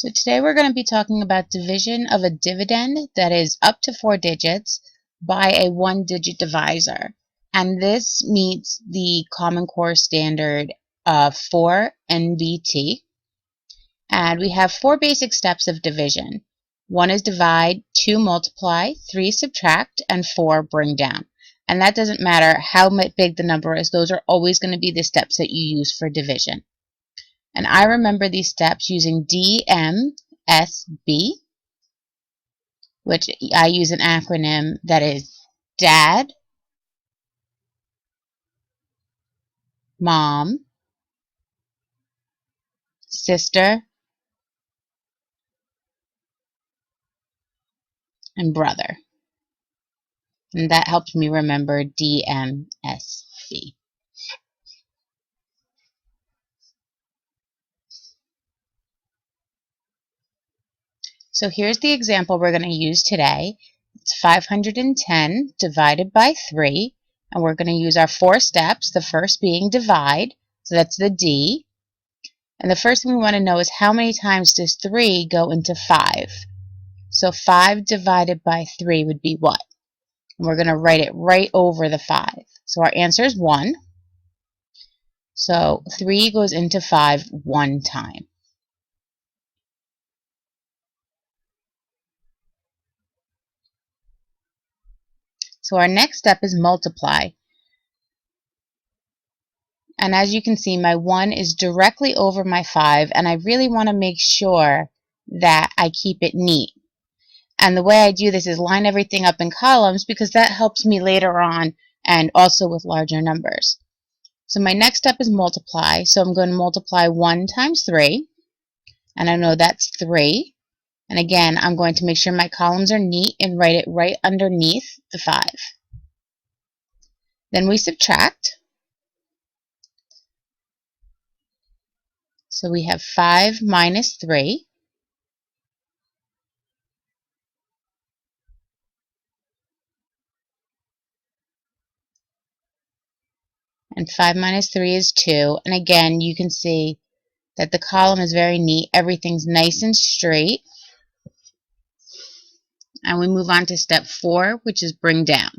So today we're going to be talking about division of a dividend that is up to 4 digits by a 1-digit divisor. And this meets the Common Core standard of 4 NBT. And we have 4 basic steps of division. 1 is divide, 2 multiply, 3 subtract, and 4 bring down. And that doesn't matter how big the number is, those are always going to be the steps that you use for division. And I remember these steps using DMSB, which I use an acronym that is Dad, Mom, Sister, and Brother. And that helps me remember DMSB. So here's the example we're going to use today. It's 510 divided by 3, and we're going to use our 4 steps, the first being divide, so that's the D. And the first thing we want to know is how many times does 3 go into 5? So 5 divided by 3 would be what? And we're going to write it right over the 5. So our answer is 1. So 3 goes into 5 one time. So our next step is multiply. And as you can see, my 1 is directly over my 5, and I really want to make sure that I keep it neat. And the way I do this is line everything up in columns because that helps me later on and also with larger numbers. So my next step is multiply. So I'm going to multiply 1 times 3, and I know that's 3. And again, I'm going to make sure my columns are neat and write it right underneath the 5. Then we subtract. So we have 5 minus 3. And 5 minus 3 is 2. And again, you can see that the column is very neat. Everything's nice and straight. And we move on to step 4, which is bring down.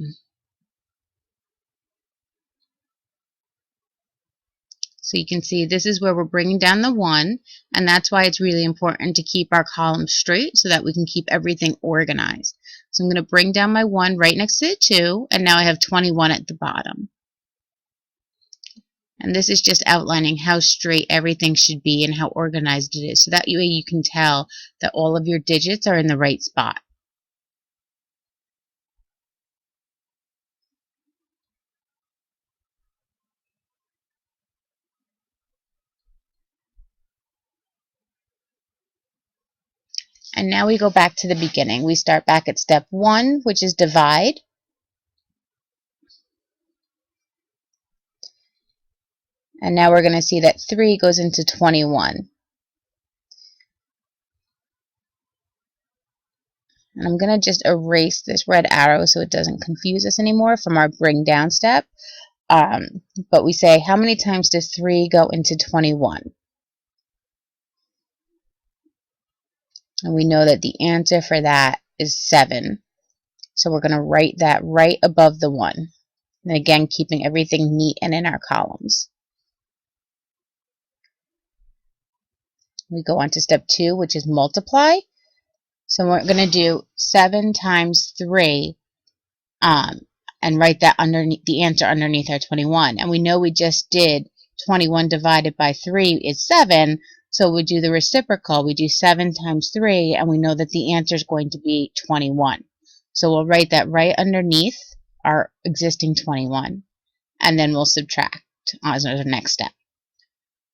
So you can see this is where we're bringing down the 1, and that's why it's really important to keep our columns straight so that we can keep everything organized. So I'm going to bring down my 1 right next to the 2, and now I have 21 at the bottom. And this is just outlining how straight everything should be and how organized it is. So that way you can tell that all of your digits are in the right spot. And now we go back to the beginning. We start back at step 1, which is divide. And now we're going to see that 3 goes into 21. And I'm going to just erase this red arrow so it doesn't confuse us anymore from our bring down step. But we say, how many times does 3 go into 21? And we know that the answer for that is 7. So we're going to write that right above the 1. And again, keeping everything neat and in our columns. We go on to step 2, which is multiply. So we're going to do 7 times 3 and write that underneath the answer underneath our 21. And we know we just did 21 divided by 3 is 7. So we do the reciprocal. We do 7 times 3, and we know that the answer is going to be 21. So we'll write that right underneath our existing 21, and then we'll subtract as the next step.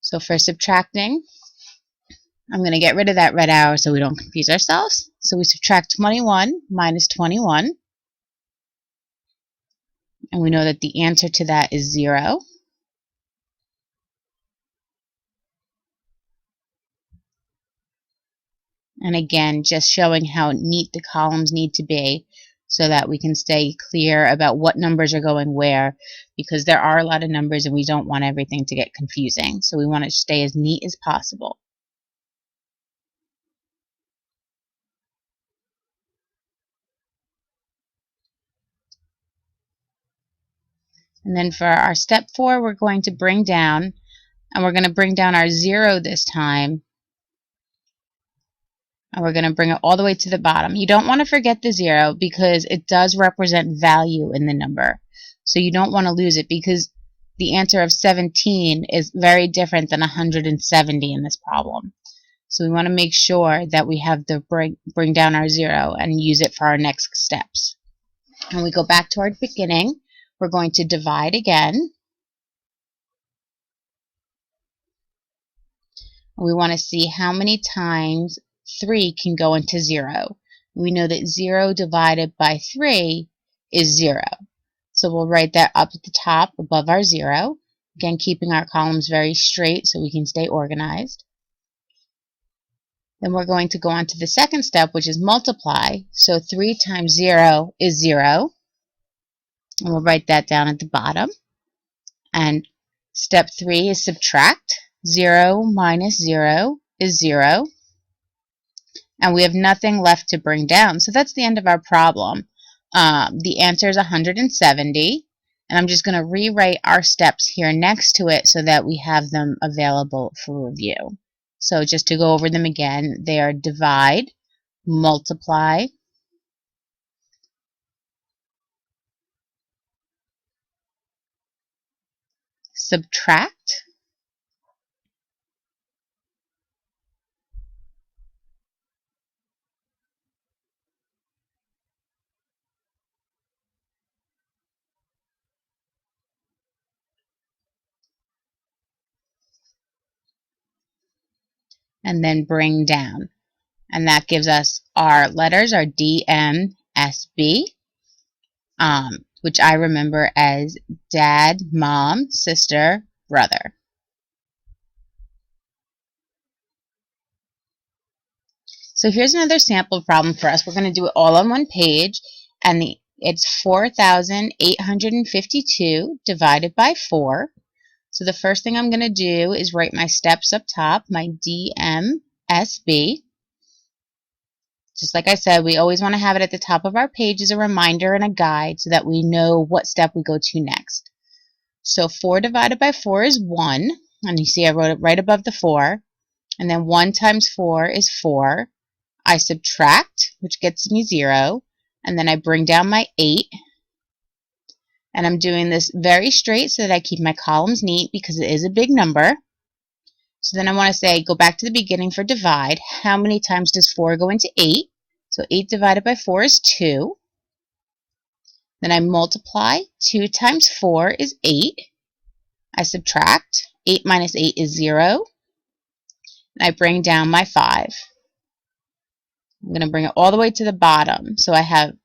So for subtracting, I'm going to get rid of that red arrow so we don't confuse ourselves. So we subtract 21 minus 21, and we know that the answer to that is 0. And again, just showing how neat the columns need to be so that we can stay clear about what numbers are going where, because there are a lot of numbers and we don't want everything to get confusing. So we want to stay as neat as possible. And then for our step 4, we're going to bring down, and we're going to bring down our 0 this time, and we're going to bring it all the way to the bottom. You don't want to forget the 0 because it does represent value in the number. So you don't want to lose it because the answer of 17 is very different than 170 in this problem. So we want to make sure that we have the bring down our 0 and use it for our next steps. When we go back to our beginning, we're going to divide again. We want to see how many times 3 can go into 0. We know that 0 divided by 3 is 0. So we'll write that up at the top above our 0. Again, keeping our columns very straight so we can stay organized. Then we're going to go on to the second step, which is multiply. So 3 times 0 is 0. And we'll write that down at the bottom. And step 3 is subtract. 0 minus 0 is 0. And we have nothing left to bring down. So that's the end of our problem. The answer is 170. And I'm just going to rewrite our steps here next to it so that we have them available for review. So just to go over them again, they are divide, multiply, subtract, and then bring down. And that gives us our letters, our D, M, S, B, which I remember as dad, mom, sister, brother. So here's another sample problem for us. We're going to do it all on one page, and it's 4,852 divided by 4. So the first thing I'm going to do is write my steps up top, my D, M, S, B. Just like I said, we always want to have it at the top of our page as a reminder and a guide so that we know what step we go to next. So 4 divided by 4 is 1, and you see I wrote it right above the 4. And then 1 times 4 is 4. I subtract, which gets me 0, and then I bring down my 8. And I'm doing this very straight so that I keep my columns neat because it is a big number. So then I want to say, go back to the beginning for divide. How many times does 4 go into 8? So 8 divided by 4 is 2. Then I multiply. 2 times 4 is 8. I subtract. 8 minus 8 is 0. And I bring down my 5. I'm going to bring it all the way to the bottom. So I have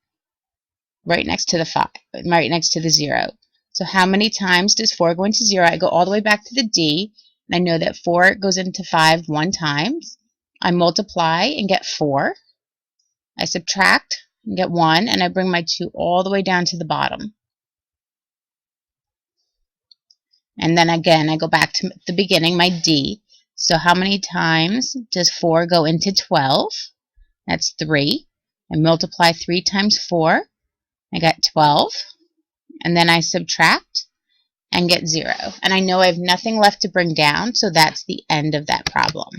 right next to the 5, right next to the 0. So how many times does 4 go into 0? I go all the way back to the D. And I know that 4 goes into 5 1 time. I multiply and get 4. I subtract and get 1, and I bring my 2 all the way down to the bottom. And then again, I go back to the beginning, my D. So how many times does 4 go into 12? That's 3. I multiply 3 times 4. I got 12. And then I subtract and get 0. And I know I have nothing left to bring down, so that's the end of that problem.